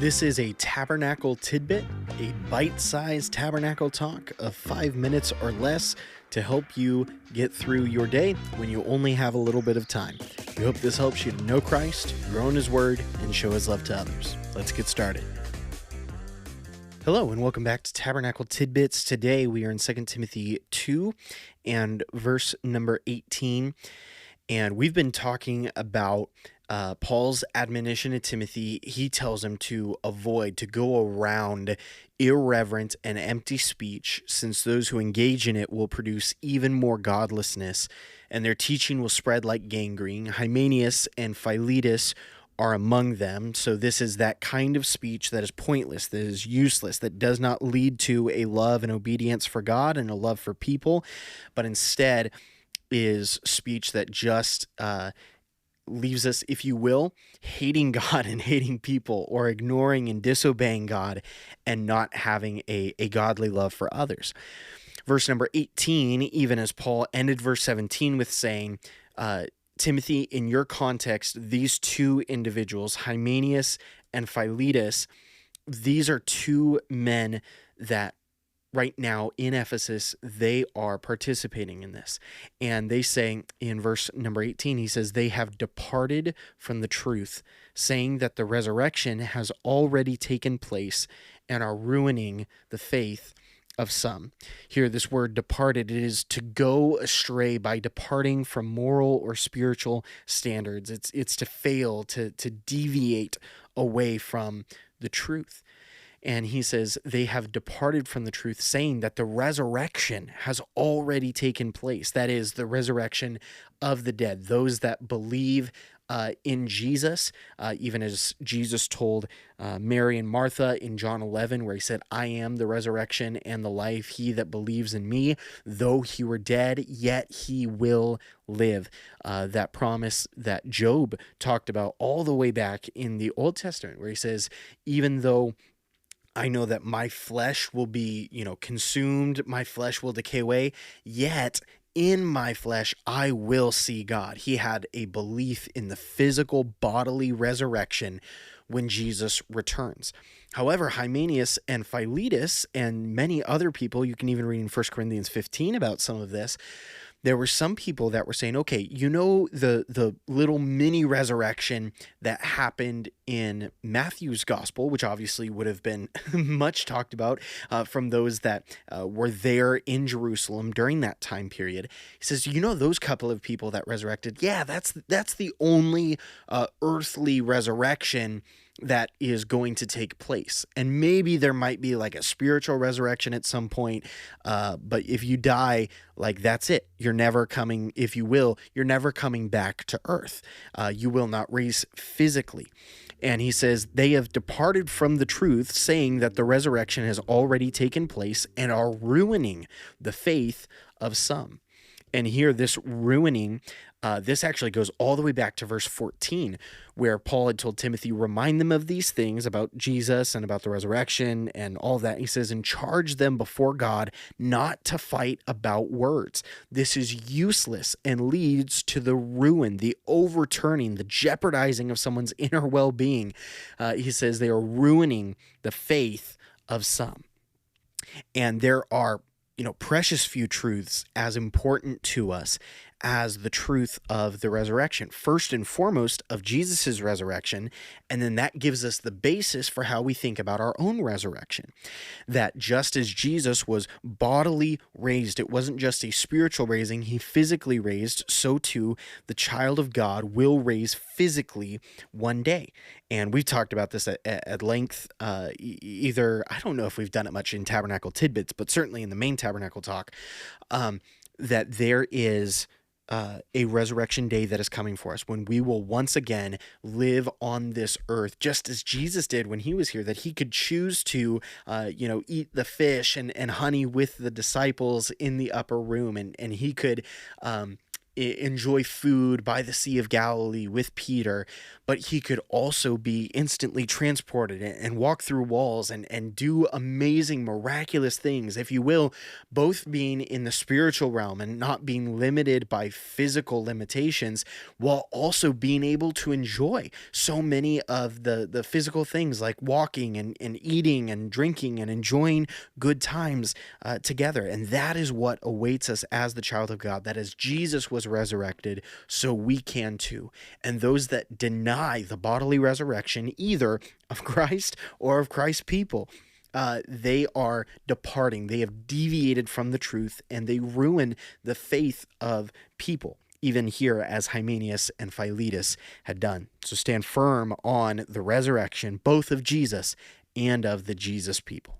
This is a Tabernacle Tidbit, a bite-sized Tabernacle Talk of 5 minutes or less to help you get through your day when you only have a little bit of time. We hope this helps you to know Christ, grow in His Word, and show His love to others. Let's get started. Hello, and welcome back to Tabernacle Tidbits. Today we are in 2 Timothy 2 and verse number 18, and we've been talking about Paul's admonition to Timothy. He tells him to avoid, to go around irreverent and empty speech, since those who engage in it will produce even more godlessness, and their teaching will spread like gangrene. Hymenaeus and Philetus are among them. So this is that kind of speech that is pointless, that is useless, that does not lead to a love and obedience for God and a love for people, but instead is speech that just leaves us, if you will, hating God and hating people, or ignoring and disobeying God and not having a godly love for others. Verse number 18, even as Paul ended verse 17 with saying, Timothy, in your context, these two individuals, Hymenaeus and Philetus, these are two men that right now in Ephesus, they are participating in this. And they say in verse number 18, he says, they have departed from the truth, saying that the resurrection has already taken place and are ruining the faith of some. Here, this word departed, it is to go astray by departing from moral or spiritual standards. It's to fail, to deviate away from the truth. And he says they have departed from the truth, saying that the resurrection has already taken place. That is the resurrection of the dead, those that believe in Jesus, even as Jesus told Mary and Martha in John 11, where he said, I am the resurrection and the life. He that believes in me, though he were dead, yet he will live. That promise that Job talked about all the way back in the Old Testament, where he says, even though I know that my flesh will be, consumed, my flesh will decay away, yet in my flesh I will see God. He had a belief in the physical bodily resurrection when Jesus returns. However, Hymenaeus and Philetus and many other people, you can even read in 1 Corinthians 15 about some of this, there were some people that were saying, okay, the little mini resurrection that happened in Matthew's gospel, which obviously would have been much talked about from those that were there in Jerusalem during that time period. He says, those couple of people that resurrected, yeah, that's the only earthly resurrection that is going to take place. And maybe there might be like a spiritual resurrection at some point, but if you die, like that's it. You're never coming, if you will, you're never coming back to earth. You will not raise physically. And he says they have departed from the truth, saying that the resurrection has already taken place and are ruining the faith of some. And here, this ruining, this actually goes all the way back to verse 14, where Paul had told Timothy, remind them of these things about Jesus and about the resurrection and all that. He says, and charge them before God not to fight about words. This is useless and leads to the ruin, the overturning, the jeopardizing of someone's inner well-being. He says they are ruining the faith of some. And there are precious few truths as important to us as the truth of the resurrection. First and foremost, of Jesus's resurrection, and then that gives us the basis for how we think about our own resurrection. That just as Jesus was bodily raised, it wasn't just a spiritual raising, he physically raised, so too the child of God will raise physically one day. And we've talked about this at length, either, I don't know if we've done it much in Tabernacle Tidbits, but certainly in the main Tabernacle Talk, that there is a resurrection day that is coming for us, when we will once again live on this earth, just as Jesus did when he was here, that he could choose to, eat the fish and honey with the disciples in the upper room, and he could enjoy food by the Sea of Galilee with Peter, but he could also be instantly transported and walk through walls and do amazing, miraculous things, if you will, both being in the spiritual realm and not being limited by physical limitations, while also being able to enjoy so many of the physical things like walking and eating and drinking and enjoying good times together. And that is what awaits us as the child of God, that as Jesus was resurrected, so we can too. And those that deny the bodily resurrection, either of Christ or of Christ's people, they are departing. They have deviated from the truth, and they ruin the faith of people, even here as Hymenaeus and Philetus had done. So stand firm on the resurrection, both of Jesus and of the Jesus people.